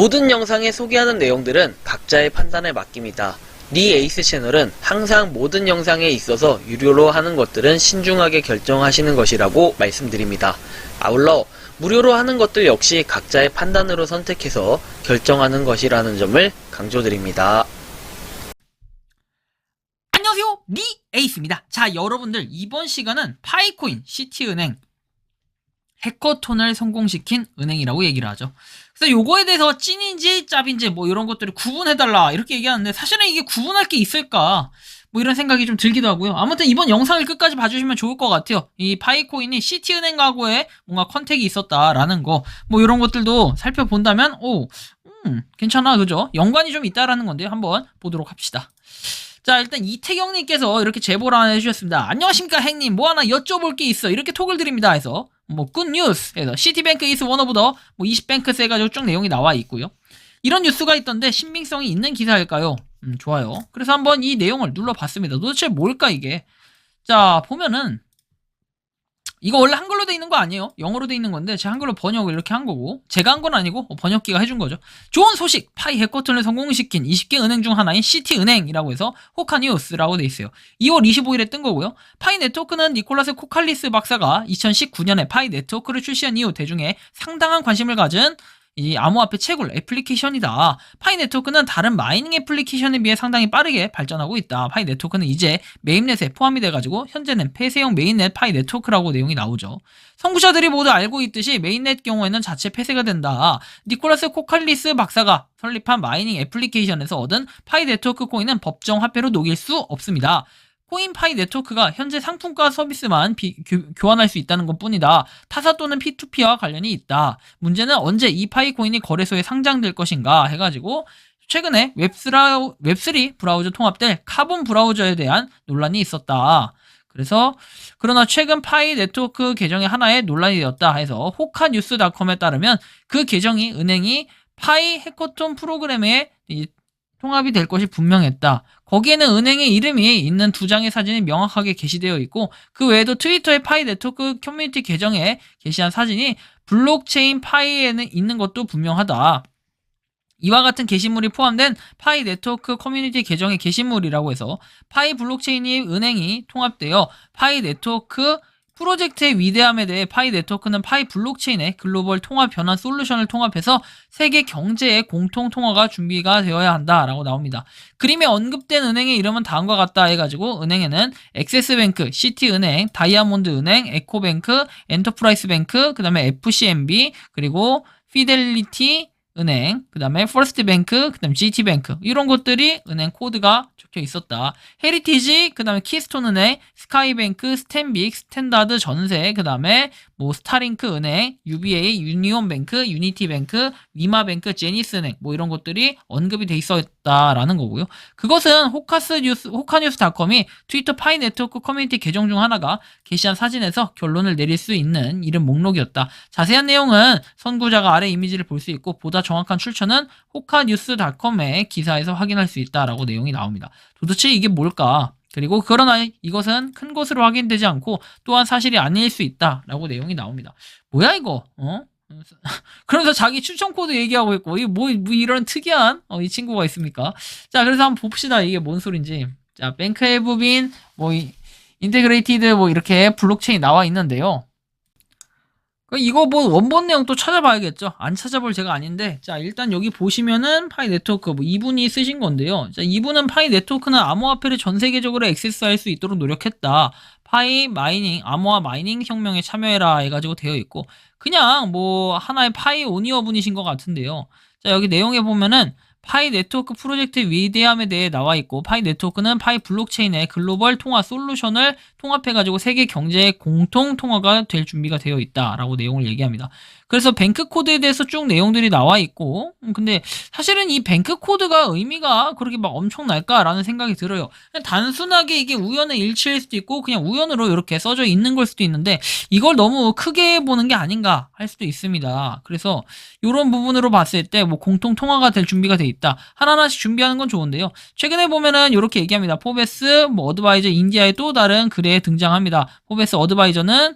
모든 영상에 소개하는 내용들은 각자의 판단에 맡깁니다. 니 에이스 채널은 항상 모든 영상에 있어서 유료로 하는 것들은 신중하게 결정하시는 것이라고 말씀드립니다. 아울러 무료로 하는 것들 역시 각자의 판단으로 선택해서 결정하는 것이라는 점을 강조드립니다. 안녕하세요, 니 에이스입니다. 자, 여러분들 이번 시간은 파이코인 시티은행 해커톤을 성공시킨 은행이라고 얘기를 하죠. 그래서 요거에 대해서 찐인지 짭인지 뭐 이런 것들을 구분해달라 이렇게 얘기하는데, 사실은 이게 구분할 게 있을까 뭐 이런 생각이 좀 들기도 하고요. 아무튼 이번 영상을 끝까지 봐주시면 좋을 것 같아요. 이 파이코인이 시티은행하고의 뭔가 컨택이 있었다라는 거, 뭐 이런 것들도 살펴본다면 괜찮아, 그죠? 연관이 좀 있다라는 건데 한번 보도록 합시다. 자, 일단 이태경님께서 이렇게 제보를 하나 해주셨습니다. 안녕하십니까 행님, 뭐 하나 여쭤볼 게 있어, 이렇게 톡을 드립니다 해서 굿뉴스 해서 시티뱅크 is one of the 20뱅크스 해가지고 쭉 내용이 나와 있고요. 이런 뉴스가 있던데 신빙성이 있는 기사일까요? 좋아요. 그래서 한번 이 내용을 눌러봤습니다. 도대체 뭘까 이게? 자, 보면은 이거 원래 한글로 돼 있는 거 아니에요. 영어로 돼 있는 건데 제가 한글로 번역을 이렇게 한 거고, 제가 한 건 아니고 번역기가 해준 거죠. 좋은 소식! 파이 해커톤을 성공시킨 20개 은행 중 하나인 시티은행이라고 해서 호카뉴스라고 돼 있어요. 2월 25일에 뜬 거고요. 파이 네트워크는 니콜라스 코칼리스 박사가 2019년에 파이 네트워크를 출시한 이후 대중에 상당한 관심을 가진 이 암호화폐 채굴 애플리케이션이다. 파이 네트워크는 다른 마이닝 애플리케이션에 비해 상당히 빠르게 발전하고 있다. 파이 네트워크는 이제 메인넷에 포함이 돼가지고 현재는 폐쇄형 메인넷 파이 네트워크라고 내용이 나오죠. 선구자들이 모두 알고 있듯이 메인넷 경우에는 자체 폐쇄가 된다. 니콜라스 코칼리스 박사가 설립한 마이닝 애플리케이션에서 얻은 파이 네트워크 코인은 법정 화폐로 녹일 수 없습니다. 코인 파이 네트워크가 현재 상품과 서비스만 교환할 수 있다는 것 뿐이다. 타사 또는 P2P와 관련이 있다. 문제는 언제 이 파이 코인이 거래소에 상장될 것인가 해가지고 최근에 웹3 브라우저 통합될 카본 브라우저에 대한 논란이 있었다. 그래서 그러나 최근 파이 네트워크 계정의 하나에 논란이 되었다 해서 호카뉴스닷컴에 따르면 그 계정이 은행이 파이 해커톤 프로그램에 통합이 될 것이 분명했다. 거기에는 은행의 이름이 있는 2장의 사진이 명확하게 게시되어 있고, 그 외에도 트위터의 파이 네트워크 커뮤니티 계정에 게시한 사진이 블록체인 파이에는 있는 것도 분명하다. 이와 같은 게시물이 포함된 파이 네트워크 커뮤니티 계정의 게시물이라고 해서 파이 블록체인이 은행이 통합되어 파이 네트워크 프로젝트의 위대함에 대해 파이 네트워크는 파이 블록체인의 글로벌 통합 변환 솔루션을 통합해서 세계 경제의 공통 통화가 준비가 되어야 한다라고 나옵니다. 그림에 언급된 은행의 이름은 다음과 같다 해가지고 은행에는 액세스뱅크, 시티은행, 다이아몬드은행, 에코뱅크, 엔터프라이스뱅크, 그 다음에 FCMB, 그리고 피델리티 은행, 그 다음에 퍼스트뱅크, 그 다음에 GT뱅크, 이런 것들이 은행 코드가 적혀 있었다. 헤리티지, 그 다음에 키스톤 은행, 스카이뱅크, 스탠빅, 스탠다드 전세, 그 다음에 스타링크 은행, UBA, 유니온뱅크, 유니티뱅크, 위마뱅크, 제니스은행, 이런 것들이 언급이 돼 있었다라는 거고요. 그것은 호카뉴스닷컴이 트위터 파이 네트워크 커뮤니티 계정 중 하나가 게시한 사진에서 결론을 내릴 수 있는 이름 목록이었다. 자세한 내용은 선구자가 아래 이미지를 볼 수 있고, 보다 정확한 출처는 호카뉴스닷컴의 기사에서 확인할 수 있다라고 내용이 나옵니다. 도대체 이게 뭘까? 그리고 그러나 이것은 큰 것으로 확인되지 않고 또한 사실이 아닐 수 있다라고 내용이 나옵니다. 뭐야 이거? 그러면서 자기 추천 코드 얘기하고 있고, 이게 뭐 이런 특이한 이 친구가 있습니까? 자, 그래서 한번 봅시다. 이게 뭔 소린지. 자, 뱅크 해브빈 인테그레이티드 이렇게 블록체인 나와 있는데요. 이거 원본 내용 또 찾아봐야겠죠. 안 찾아볼 제가 아닌데, 자, 일단 여기 보시면은 파이 네트워크 이분이 쓰신 건데요. 자, 이분은 파이 네트워크는 암호화폐를 전 세계적으로 액세스할 수 있도록 노력했다. 파이 마이닝, 암호화 마이닝 혁명에 참여해라 해가지고 되어 있고, 그냥 하나의 파이 오니어 분이신 것 같은데요. 자, 여기 내용에 보면은 파이 네트워크 프로젝트의 위대함에 대해 나와 있고, 파이 네트워크는 파이 블록체인의 글로벌 통화 솔루션을 통합해가지고 세계 경제의 공통 통화가 될 준비가 되어 있다라고 내용을 얘기합니다. 그래서 뱅크 코드에 대해서 쭉 내용들이 나와 있고, 근데 사실은 이 뱅크 코드가 의미가 그렇게 엄청날까라는 생각이 들어요. 그냥 단순하게 이게 우연의 일치일 수도 있고, 그냥 우연으로 이렇게 써져 있는 걸 수도 있는데, 이걸 너무 크게 보는 게 아닌가 할 수도 있습니다. 그래서 이런 부분으로 봤을 때 공통 통화가 될 준비가 돼 있다. 하나하나씩 준비하는 건 좋은데요. 최근에 보면은 이렇게 얘기합니다. 포베스 어드바이저 인디아의 또 다른 글에 등장합니다. 포베스 어드바이저는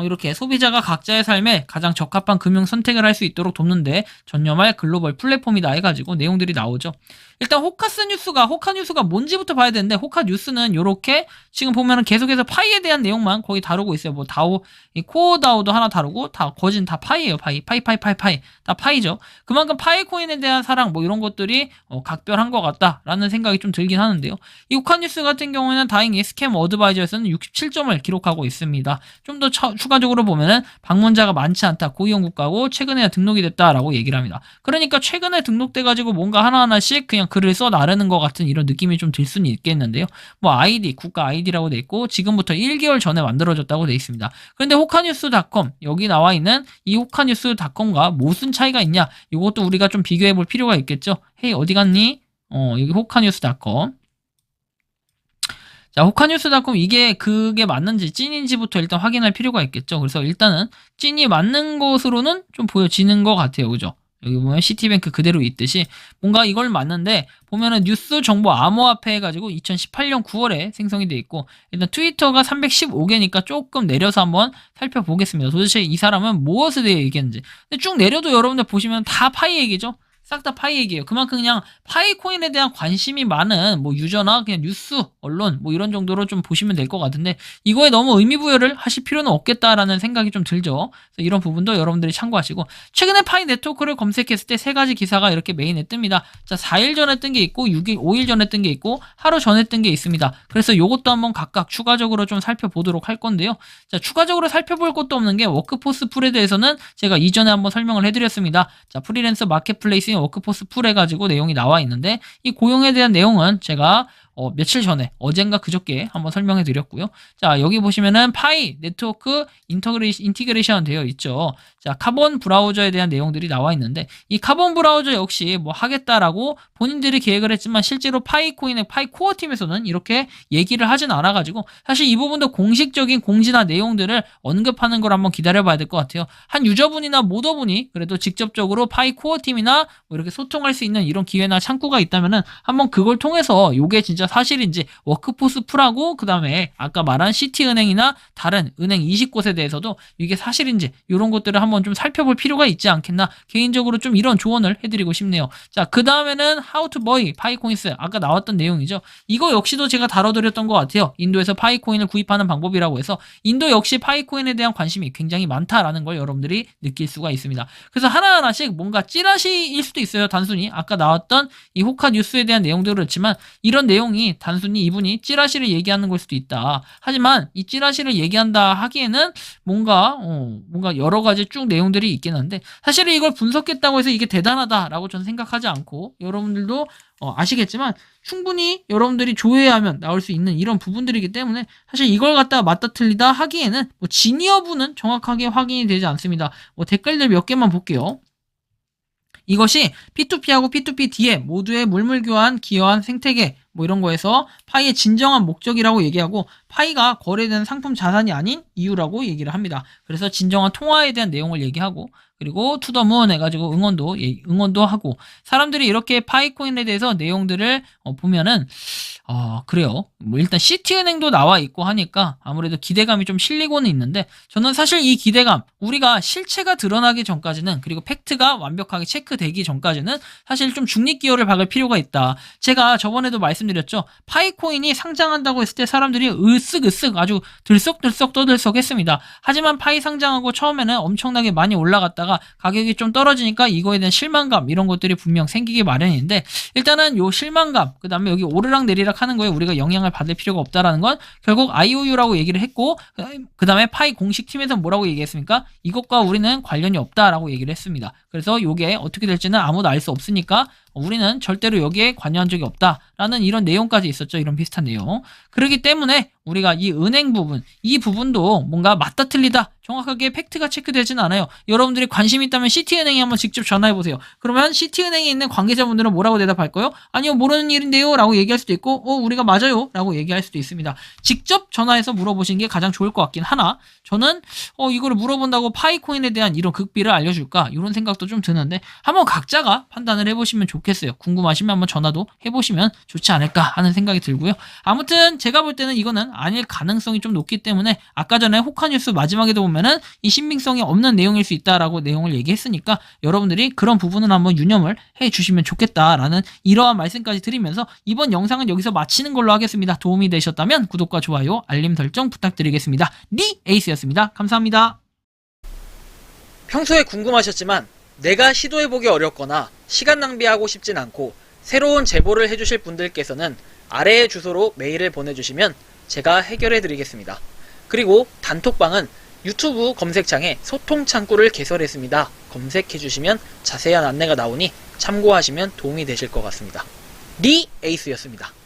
이렇게 소비자가 각자의 삶에 가장 적합한 금융 선택을 할 수 있도록 돕는데 전념할 글로벌 플랫폼이다 해가지고 내용들이 나오죠. 일단 호카뉴스가 뭔지부터 봐야 되는데, 호카뉴스는 요렇게 지금 보면은 계속해서 파이에 대한 내용만 거의 다루고 있어요. 뭐 다오, 이 코어 다오도 하나 다루고, 다 거진 다 파이예요. 파이 다 파이죠. 그만큼 파이 코인에 대한 사랑 뭐 이런 것들이 각별한 것 같다라는 생각이 좀 들긴 하는데요. 이 호카뉴스 같은 경우에는 다행히 스캠 어드바이저에서는 67점을 기록하고 있습니다. 좀 더 추가적으로 보면은 방문자가 많지 않다, 고위험 국가고 최근에 등록이 됐다라고 얘기를 합니다. 그러니까 최근에 등록돼가지고 뭔가 하나하나씩 그냥 글을 써 나르는 것 같은 이런 느낌이 좀 들 수는 있겠는데요. 뭐 아이디, 국가 아이디라고 돼 있고 지금부터 1개월 전에 만들어졌다고 돼 있습니다. 그런데 호카뉴스닷컴, 여기 나와 있는 이 호카뉴스닷컴과 무슨 차이가 있냐, 이것도 우리가 좀 비교해 볼 필요가 있겠죠. 헤이 어디 갔니? 여기 호카뉴스닷컴. 자, 호카뉴스닷컴, 그게 맞는지 찐인지부터 일단 확인할 필요가 있겠죠. 그래서 일단은 찐이 맞는 것으로는 좀 보여지는 것 같아요. 그죠? 여기 보면 시티뱅크 그대로 있듯이 뭔가 이걸 맞는데, 보면은 뉴스 정보 암호화폐 해가지고 2018년 9월에 생성이 돼 있고, 일단 트위터가 315개니까 조금 내려서 한번 살펴보겠습니다. 도대체 이 사람은 무엇에 대해 얘기했는지. 근데 쭉 내려도 여러분들 보시면 다 파이 얘기죠. 싹 다 파이 얘기예요. 그만큼 그냥 파이 코인에 대한 관심이 많은 뭐 유저나 그냥 뉴스, 언론 뭐 이런 정도로 좀 보시면 될 것 같은데, 이거에 너무 의미 부여를 하실 필요는 없겠다라는 생각이 좀 들죠. 그래서 이런 부분도 여러분들이 참고하시고, 최근에 파이 네트워크를 검색했을 때 세 가지 기사가 이렇게 메인에 뜹니다. 자, 4일 전에 뜬 게 있고 5일 전에 뜬 게 있고 하루 전에 뜬 게 있습니다. 그래서 요것도 한번 각각 추가적으로 좀 살펴보도록 할 건데요. 자, 추가적으로 살펴볼 것도 없는 게 워크포스 풀에 대해서는 제가 이전에 한번 설명을 해드렸습니다. 자, 프리랜서 마켓플레이스인 워크포스 풀 해가지고 내용이 나와 있는데, 이 고용에 대한 내용은 제가 며칠 전에, 어젠가 그저께 한번 설명해 드렸고요. 자, 여기 보시면은 파이 네트워크 인티그레이션 되어 있죠. 자, 카본 브라우저에 대한 내용들이 나와 있는데, 이 카본 브라우저 역시 뭐 하겠다라고 본인들이 계획을 했지만 실제로 파이 코인의 파이 코어 팀에서는 이렇게 얘기를 하진 않아가지고, 사실 이 부분도 공식적인 공지나 내용들을 언급하는 걸 한번 기다려봐야 될 것 같아요. 한 유저분이나 모더분이 그래도 직접적으로 파이 코어 팀이나 뭐 이렇게 소통할 수 있는 이런 기회나 창구가 있다면은 한번 그걸 통해서 요게 진짜 사실인지, 워크포스 풀하고 그 다음에 아까 말한 시티은행이나 다른 은행 20곳에 대해서도 이게 사실인지 이런 것들을 한번 좀 살펴볼 필요가 있지 않겠나, 개인적으로 좀 이런 조언을 해드리고 싶네요. 자, 그 다음에는 How to buy 파이코인스, 아까 나왔던 내용이죠. 이거 역시도 제가 다뤄드렸던 것 같아요. 인도에서 파이코인을 구입하는 방법이라고 해서 인도 역시 파이코인에 대한 관심이 굉장히 많다라는 걸 여러분들이 느낄 수가 있습니다. 그래서 하나하나씩 뭔가 찌라시일 수도 있어요. 단순히 아까 나왔던 이 호카 뉴스에 대한 내용도 그렇지만, 이런 내용이 단순히 이분이 찌라시를 얘기하는 걸 수도 있다. 하지만 이 찌라시를 얘기한다 하기에는 뭔가 여러 가지 쭉 내용들이 있긴 한데, 사실은 이걸 분석했다고 해서 이게 대단하다라고 저는 생각하지 않고, 여러분들도 아시겠지만 충분히 여러분들이 조회하면 나올 수 있는 이런 부분들이기 때문에, 사실 이걸 갖다가 맞다 틀리다 하기에는 뭐 진위 여부는 정확하게 확인이 되지 않습니다. 뭐 댓글들 몇 개만 볼게요. 이것이 P2P하고 P2P 모두의 물물 교환, 기여한 생태계 뭐 이런 거에서 파이의 진정한 목적이라고 얘기하고, 파이가 거래되는 상품 자산이 아닌 이유라고 얘기를 합니다. 그래서 진정한 통화에 대한 내용을 얘기하고, 그리고 투더문 해가지고 응원도 하고, 사람들이 이렇게 파이코인에 대해서 내용들을 보면은 그래요. 뭐 일단 시티은행도 나와 있고 하니까 아무래도 기대감이 좀 실리고는 있는데, 저는 사실 이 기대감, 우리가 실체가 드러나기 전까지는, 그리고 팩트가 완벽하게 체크되기 전까지는 사실 좀 중립기여를 박을 필요가 있다. 제가 저번에도 말씀드렸죠. 파이코인이 상장한다고 했을 때 사람들이 으쓱으쓱 아주 들썩들썩 떠들썩했습니다. 하지만 파이 상장하고 처음에는 엄청나게 많이 올라갔다가 가격이 좀 떨어지니까 이거에 대한 실망감, 이런 것들이 분명 생기기 마련인데, 일단은 요 실망감, 그 다음에 여기 오르락 내리락 하는 거에 우리가 영향을 받을 필요가 없다라는 건 결국 IOU라고 얘기를 했고, 그 다음에 파이 공식팀에서 뭐라고 얘기했습니까? 이것과 우리는 관련이 없다라고 얘기를 했습니다. 그래서 요게 어떻게 될지는 아무도 알 수 없으니까 우리는 절대로 여기에 관여한 적이 없다라는 이런 내용까지 있었죠. 이런 비슷한 내용. 그렇기 때문에 우리가 이 은행 부분, 이 부분도 뭔가 맞다 틀리다 정확하게 팩트가 체크되진 않아요. 여러분들이 관심 있다면 시티은행에 한번 직접 전화해보세요. 그러면 시티은행에 있는 관계자분들은 뭐라고 대답할까요? 아니요, 모르는 일인데요 라고 얘기할 수도 있고, 우리가 맞아요 라고 얘기할 수도 있습니다. 직접 전화해서 물어보시는 게 가장 좋을 것 같긴 하나, 저는 이거를 물어본다고 파이코인에 대한 이런 극비를 알려줄까, 이런 생각도 생각도 좀 드는데 한번 각자가 판단을 해보시면 좋겠어요. 궁금하시면 한번 전화도 해보시면 좋지 않을까 하는 생각이 들고요. 아무튼 제가 볼 때는 이거는 아닐 가능성이 좀 높기 때문에 아까 전에 호카뉴스 마지막에도 보면은 이 신빙성이 없는 내용일 수 있다라고 내용을 얘기했으니까 여러분들이 그런 부분을 한번 유념을 해주시면 좋겠다라는 이러한 말씀까지 드리면서 이번 영상은 여기서 마치는 걸로 하겠습니다. 도움이 되셨다면 구독과 좋아요, 알림 설정 부탁드리겠습니다. 니 에이스였습니다. 감사합니다. 평소에 궁금하셨지만 내가 시도해보기 어렵거나 시간 낭비하고 싶진 않고 새로운 제보를 해주실 분들께서는 아래의 주소로 메일을 보내주시면 제가 해결해드리겠습니다. 그리고 단톡방은 유튜브 검색창에 소통 창구를 개설했습니다. 검색해주시면 자세한 안내가 나오니 참고하시면 도움이 되실 것 같습니다. 니 에이스였습니다.